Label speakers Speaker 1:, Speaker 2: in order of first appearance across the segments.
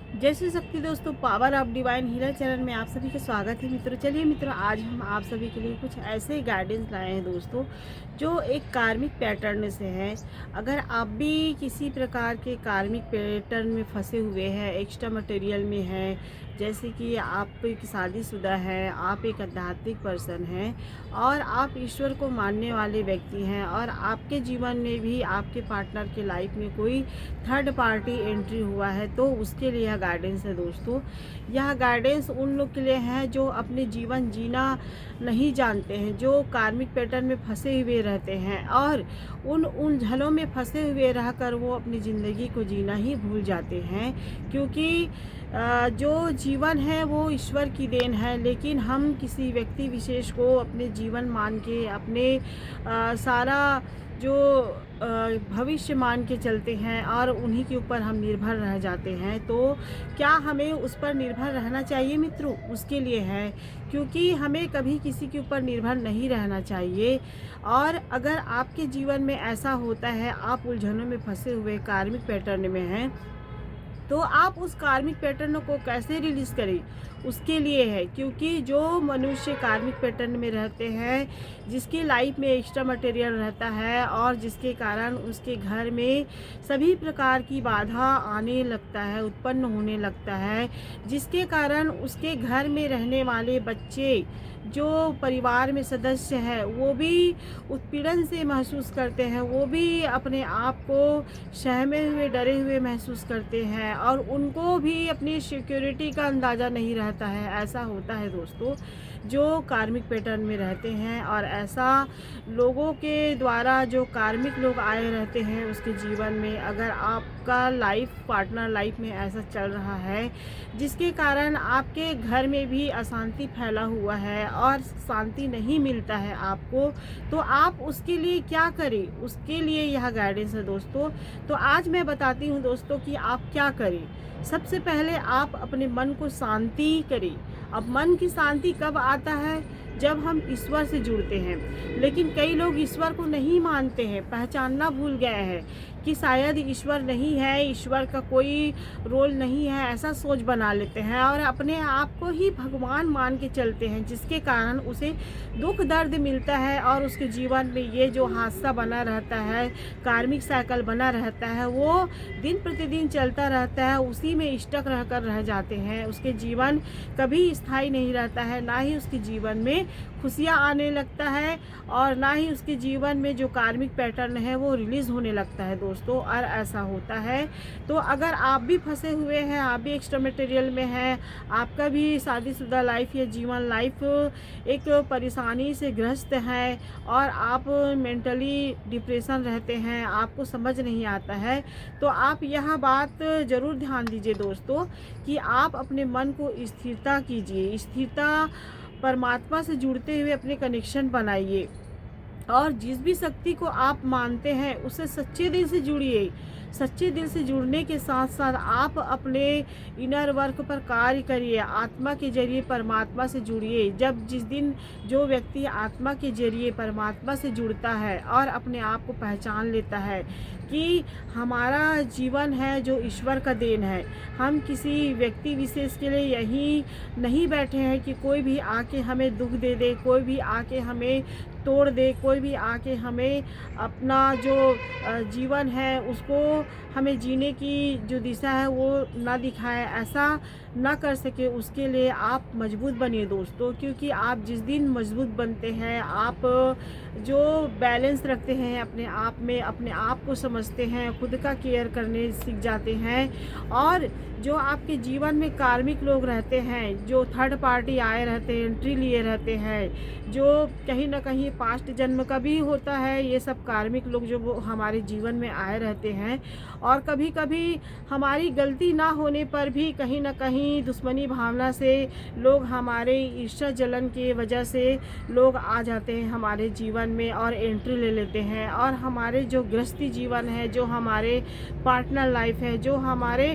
Speaker 1: जय श्री शक्ति दोस्तों, power of divine healer channel में आप सभी का स्वागत है मित्रों। चलिए मित्रों, आज हम आप सभी के लिए कुछ ऐसे गाइडेंस लाए हैं दोस्तों, जो एक कार्मिक पैटर्न से है। अगर आप भी किसी प्रकार के कार्मिक पैटर्न में फंसे हुए हैं, एक्स्ट्रा मटेरियल में हैं, जैसे कि आप एक शादीशुदा है, आप एक आध्यात्मिक पर्सन हैं और आप ईश्वर को मानने वाले व्यक्ति हैं, और आपके जीवन में भी आपके पार्टनर के लाइफ में कोई थर्ड पार्टी एंट्री हुआ है, तो उसके लिए यह गाइडेंस है दोस्तों। यह गाइडेंस उन लोग के लिए है जो अपने जीवन जीना नहीं जानते हैं, जो कार्मिक पैटर्न में फंसे हुए रहते हैं और उन उलझनों में फंसे हुए रहकर वो अपनी ज़िंदगी को जीना ही भूल जाते हैं। क्योंकि जो जीवन है वो ईश्वर की देन है, लेकिन हम किसी व्यक्ति विशेष को अपने जीवन मान के, अपने सारा जो भविष्य मान के चलते हैं और उन्हीं के ऊपर हम निर्भर रह जाते हैं। तो क्या हमें उस पर निर्भर रहना चाहिए मित्रों? उसके लिए है, क्योंकि हमें कभी किसी के ऊपर निर्भर नहीं रहना चाहिए। और अगर आपके जीवन में ऐसा होता है, आप उलझनों में फंसे हुए कार्मिक पैटर्न में हैं, तो आप उस कार्मिक पैटर्न को कैसे रिलीज़ करें, उसके लिए है। क्योंकि जो मनुष्य कार्मिक पैटर्न में रहते हैं, जिसकी लाइफ में एक्स्ट्रा मटेरियल रहता है और जिसके कारण उसके घर में सभी प्रकार की बाधा आने लगता है, उत्पन्न होने लगता है, जिसके कारण उसके घर में रहने वाले बच्चे, जो परिवार में सदस्य हैं, वो भी उत्पीड़न से महसूस करते हैं, वो भी अपने आप को सहमे हुए, डरे हुए महसूस करते हैं और उनको भी अपनी सिक्योरिटी का अंदाज़ा नहीं रहता है। ऐसा होता है दोस्तों, जो कार्मिक पैटर्न में रहते हैं। और ऐसा लोगों के द्वारा, जो कार्मिक लोग आए रहते हैं उसके जीवन में, अगर आपका पार्टनर लाइफ में ऐसा चल रहा है जिसके कारण आपके घर में भी अशांति फैला हुआ है और शांति नहीं मिलता है आपको, तो आप उसके लिए क्या करें, उसके लिए यह गाइडेंस है दोस्तों। तो आज मैं बताती हूँ दोस्तों कि आप क्या करें। सबसे पहले आप अपने मन को शांति करें। अब मन की शांति कब आता है? जब हम ईश्वर से जुड़ते हैं। लेकिन कई लोग ईश्वर को नहीं मानते हैं, पहचानना भूल गए हैं कि शायद ईश्वर नहीं है, ईश्वर का कोई रोल नहीं है, ऐसा सोच बना लेते हैं और अपने आप को ही भगवान मान के चलते हैं, जिसके कारण उसे दुख दर्द मिलता है और उसके जीवन में ये जो हादसा बना रहता है, कार्मिक साइकिल बना रहता है, वो दिन प्रतिदिन चलता रहता है, उसी में स्टक रहकर रह जाते हैं। उसके जीवन कभी स्थायी नहीं रहता है, ना ही उसके जीवन में खुशियाँ आने लगता है और ना ही उसके जीवन में जो कार्मिक पैटर्न है वो रिलीज़ होने लगता है दोस्तों। और ऐसा होता है, तो अगर आप भी फंसे हुए हैं, आप भी एक्स्ट्रा मटेरियल में हैं, आपका भी शादीशुदा लाइफ या जीवन लाइफ एक परेशानी से ग्रस्त है और आप मेंटली डिप्रेशन रहते हैं, आपको समझ नहीं आता है, तो आप यह बात ज़रूर ध्यान दीजिए दोस्तों कि आप अपने मन को स्थिरता कीजिए। स्थिरता, परमात्मा से जुड़ते हुए अपने कनेक्शन बनाइए और जिस भी शक्ति को आप मानते हैं उससे सच्चे दिल से जुड़िए। सच्चे दिल से जुड़ने के साथ साथ आप अपने इनर वर्क पर कार्य करिए, आत्मा के जरिए परमात्मा से जुड़िए। जिस दिन जो व्यक्ति आत्मा के जरिए परमात्मा से जुड़ता है और अपने आप को पहचान लेता है कि हमारा जीवन है जो ईश्वर का देन है, हम किसी व्यक्ति विशेष के लिए यहीं नहीं बैठे हैं कि कोई भी आके हमें दुख दे दे, कोई भी आके हमें तोड़ दे, कोई भी आके हमें अपना जो जीवन है उसको हमें जीने की जो दिशा है वो ना दिखाए, ऐसा ना कर सके। उसके लिए आप मजबूत बनिए दोस्तों, क्योंकि आप जिस दिन मजबूत बनते हैं, आप जो बैलेंस रखते हैं अपने आप में, अपने आप को समझते हैं, खुद का केयर करने सीख जाते हैं। और जो आपके जीवन में कार्मिक लोग रहते हैं, जो थर्ड पार्टी आए रहते हैं, एंट्री लिए रहते हैं, जो कहीं ना कहीं पास्ट जन्म का भी होता है, ये सब कार्मिक लोग जो वो हमारे जीवन में आए रहते हैं। और कभी कभी हमारी गलती ना होने पर भी कहीं ना कहीं दुश्मनी भावना से लोग, हमारे ईर्ष्या जलन की वजह से लोग आ जाते हैं हमारे जीवन में और एंट्री ले लेते हैं, और हमारे जो गृहस्थी जीवन है, जो हमारे पार्टनर लाइफ है, जो हमारे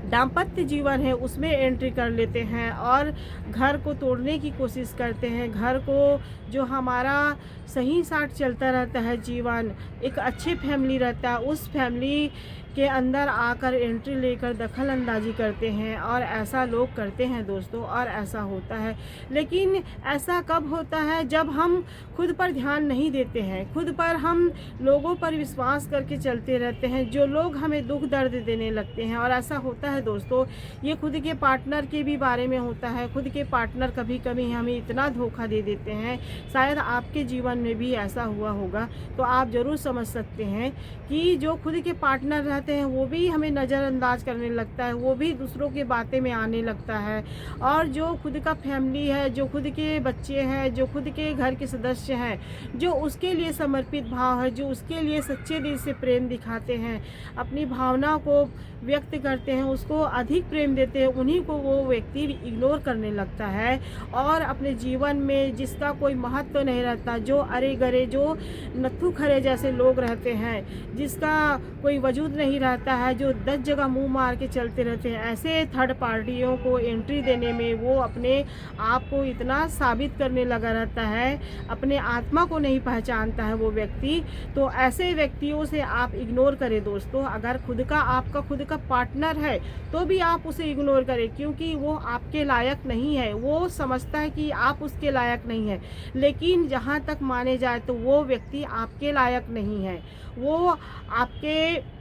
Speaker 1: दाम्पत्य जीवन है, उसमें एंट्री कर लेते हैं और घर को तोड़ने की कोशिश करते हैं। घर को, जो हमारा सही साथ चलता रहता है जीवन, एक अच्छे फैमिली रहता है, उस फैमिली के अंदर आकर एंट्री लेकर दखल अंदाजी करते हैं, और ऐसा लोग करते हैं दोस्तों, और ऐसा होता है। लेकिन ऐसा कब होता है? जब हम खुद पर ध्यान नहीं देते हैं, खुद पर हम लोगों पर विश्वास करके चलते रहते हैं, जो लोग हमें दुख दर्द देने लगते हैं। और ऐसा होता है दोस्तों, ये खुद के पार्टनर के भी बारे में होता है। खुद के पार्टनर कभी कभी हमें इतना धोखा दे देते हैं, शायद आपके जीवन में भी ऐसा हुआ होगा, तो आप ज़रूर समझ सकते हैं कि जो खुद के पार्टनर रहते हैं वो भी हमें नज़रअंदाज करने लगता है, वो भी दूसरों के बातें में आने लगता है। और जो खुद का फैमिली है, जो खुद के बच्चे हैं, जो खुद के घर के सदस्य हैं, जो उसके लिए समर्पित भाव है, जो उसके लिए सच्चे दिल से प्रेम दिखाते हैं, अपनी भावना को व्यक्त करते हैं, उसको अधिक प्रेम देते हैं, उन्हीं को वो व्यक्ति इग्नोर करने लगता है। और अपने जीवन में जिसका कोई महत्व तो नहीं रहता, जो अरे गरे, जो नत्थू खरे जैसे लोग रहते हैं, जिसका कोई वजूद नहीं रहता है, जो 10 जगह मुंह मार के चलते रहते हैं, ऐसे थर्ड पार्टियों को एंट्री देने में वो अपने आप को इतना साबित करने लगा रहता है, अपने आत्मा को नहीं पहचानता है वो व्यक्ति। तो ऐसे व्यक्तियों से आप इग्नोर करें दोस्तों। अगर आपका खुद का पार्टनर है तो भी आप उसे इग्नोर करें, क्योंकि वो आपके लायक नहीं है। वो समझता है कि आप उसके लायक नहीं है, लेकिन जहाँ तक माने जाए तो वो व्यक्ति आपके लायक नहीं है। वो आपके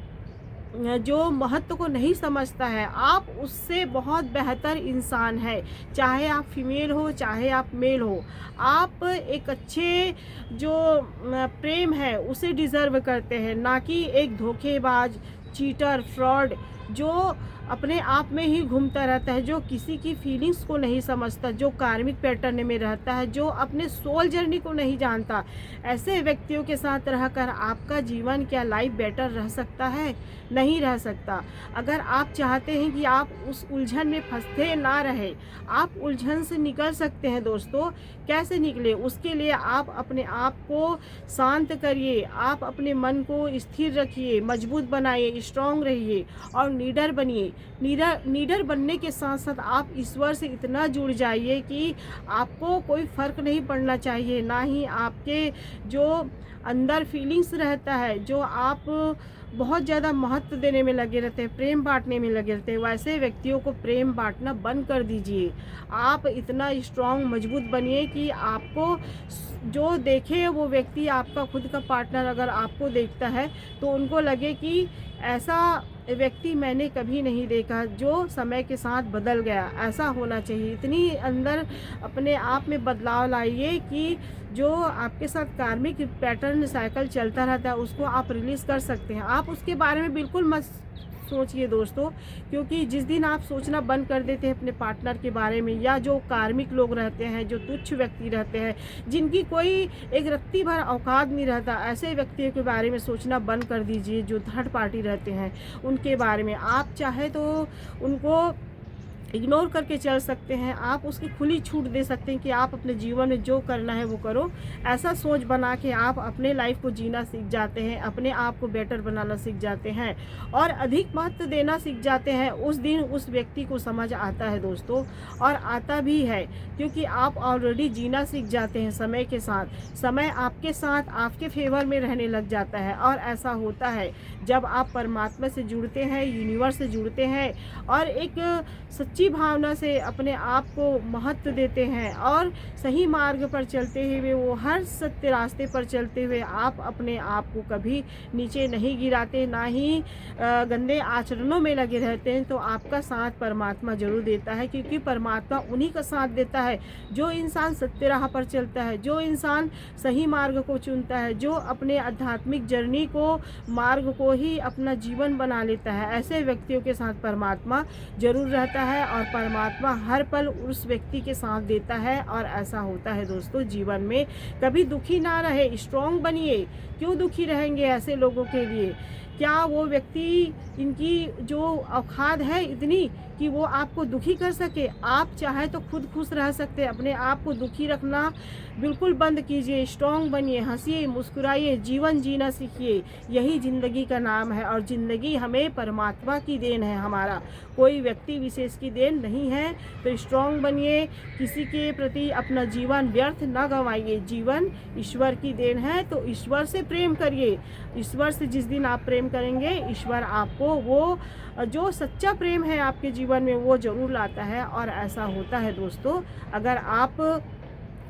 Speaker 1: जो महत्व को नहीं समझता है। आप उससे बहुत बेहतर इंसान है, चाहे आप फीमेल हो चाहे आप मेल हो। आप एक अच्छे जो प्रेम है उसे डिज़र्व करते हैं, ना कि एक धोखेबाज, चीटर, फ्रॉड जो अपने आप में ही घूमता रहता है, जो किसी की फीलिंग्स को नहीं समझता, जो कार्मिक पैटर्न में रहता है, जो अपने सोल जर्नी को नहीं जानता। ऐसे व्यक्तियों के साथ रहकर आपका जीवन, क्या लाइफ बेटर रह सकता है? नहीं रह सकता। अगर आप चाहते हैं कि आप उस उलझन में फंसते ना रहे, आप उलझन से निकल सकते हैं दोस्तों। कैसे निकले? उसके लिए आप अपने आप को शांत करिए, आप अपने मन को स्थिर रखिए, मजबूत बनाइए, स्ट्रांग रहिए और नीडर बनिए। नीडर बनने के साथ साथ आप ईश्वर से इतना जुड़ जाइए कि आपको कोई फ़र्क नहीं पड़ना चाहिए, ना ही आपके जो अंदर फीलिंग्स रहता है, जो आप बहुत ज़्यादा महत्व देने में लगे रहते हैं, प्रेम बांटने में लगे रहते हैं, वैसे व्यक्तियों को प्रेम बांटना बंद कर दीजिए। आप इतना स्ट्रांग, मजबूत बनिए कि आपको जो देखे वो व्यक्ति, आपका खुद का पार्टनर अगर आपको देखता है तो उनको लगे कि ऐसा व्यक्ति मैंने कभी नहीं देखा, जो समय के साथ बदल गया। ऐसा होना चाहिए। इतनी अंदर अपने आप में बदलाव लाइए कि जो आपके साथ कार्मिक पैटर्न साइकिल चलता रहता है उसको आप रिलीज़ कर सकते हैं। आप उसके बारे में बिल्कुल मत सोचिए दोस्तों, क्योंकि जिस दिन आप सोचना बंद कर देते हैं अपने पार्टनर के बारे में, या जो कार्मिक लोग रहते हैं, जो तुच्छ व्यक्ति रहते हैं, जिनकी कोई एक रत्ती भर औकात नहीं रहता, ऐसे व्यक्तियों के बारे में सोचना बंद कर दीजिए। जो थर्ड पार्टी रहते हैं उनके बारे में आप चाहे तो उनको इग्नोर करके चल सकते हैं। आप उसकी खुली छूट दे सकते हैं कि आप अपने जीवन में जो करना है वो करो। ऐसा सोच बना के आप अपने लाइफ को जीना सीख जाते हैं, अपने आप को बेटर बनाना सीख जाते हैं और अधिक महत्व देना सीख जाते हैं। उस दिन उस व्यक्ति को समझ आता है दोस्तों, और आता भी है, क्योंकि आप ऑलरेडी जीना सीख जाते हैं समय के साथ। समय आपके साथ आपके फेवर में रहने लग जाता है। और ऐसा होता है जब आप परमात्मा से जुड़ते हैं, यूनिवर्स से जुड़ते हैं और एक सच्ची भावना से अपने आप को महत्व देते हैं और सही मार्ग पर चलते हुए, वो हर सत्य रास्ते पर चलते हुए आप अपने आप को कभी नीचे नहीं गिराते, ना ही गंदे आचरणों में लगे रहते हैं, तो आपका साथ परमात्मा जरूर देता है। क्योंकि परमात्मा उन्हीं का साथ देता है जो इंसान सत्य राह पर चलता है, जो इंसान सही मार्ग को चुनता है, जो अपने आध्यात्मिक जर्नी को, मार्ग को ही अपना जीवन बना लेता है। ऐसे व्यक्तियों के साथ परमात्मा जरूर रहता है और परमात्मा हर पल उस व्यक्ति के साथ देता है। और ऐसा होता है दोस्तों, जीवन में कभी दुखी ना रहे, स्ट्रांग बनिए। क्यों दुखी रहेंगे ऐसे लोगों के लिए? क्या वो व्यक्ति, इनकी जो औकात है इतनी कि वो आपको दुखी कर सके? आप चाहे तो खुद खुश रह सकते हैं। अपने आप को दुखी रखना बिल्कुल बंद कीजिए, स्ट्रांग बनिए, हंसिए, मुस्कुराइए, जीवन जीना सीखिए। यही ज़िंदगी का नाम है और ज़िंदगी हमें परमात्मा की देन है, हमारा कोई व्यक्ति विशेष की देन नहीं है। तो स्ट्रांग बनिए, किसी के प्रति अपना जीवन व्यर्थ न गंवाइए। जीवन ईश्वर की देन है, तो ईश्वर से प्रेम करिए। ईश्वर से जिस दिन आप प्रेम करेंगे, ईश्वर आपको वो जो सच्चा प्रेम है आपके जीवन में वो ज़रूर लाता है। और ऐसा होता है दोस्तों, अगर आप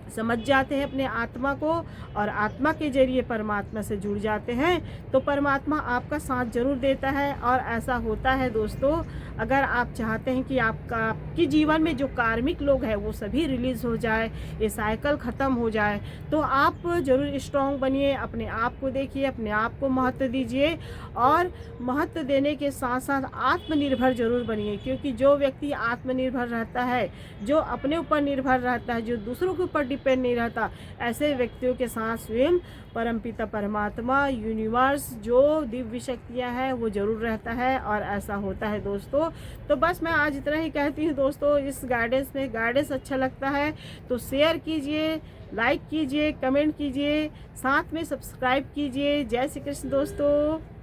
Speaker 1: समझ जाते हैं अपने आत्मा को और आत्मा के ज़रिए परमात्मा से जुड़ जाते हैं, तो परमात्मा आपका साथ ज़रूर देता है। और ऐसा होता है दोस्तों, अगर आप चाहते हैं कि आपके जीवन में जो कार्मिक लोग हैं वो सभी रिलीज़ हो जाए, ये साइकिल ख़त्म हो जाए, तो आप ज़रूर स्ट्रॉन्ग बनिए, अपने आप को देखिए, अपने आप को महत्व दीजिए। और महत्व देने के साथ साथ आत्मनिर्भर ज़रूर बनिए, क्योंकि जो व्यक्ति आत्मनिर्भर रहता है, जो अपने ऊपर निर्भर रहता है, जो दूसरों के ऊपर डिपेंड नहीं रहता, ऐसे व्यक्तियों के साथ स्वयं परमपिता परमात्मा, यूनिवर्स, जो दिव्य शक्तियाँ हैं वो ज़रूर रहता है। और ऐसा होता है दोस्तों। तो बस मैं आज इतना ही कहती हूँ दोस्तों, इस गाइडेंस अच्छा लगता है तो शेयर कीजिए, लाइक कीजिए, कमेंट कीजिए, साथ में सब्सक्राइब कीजिए। जय श्री कृष्ण दोस्तों।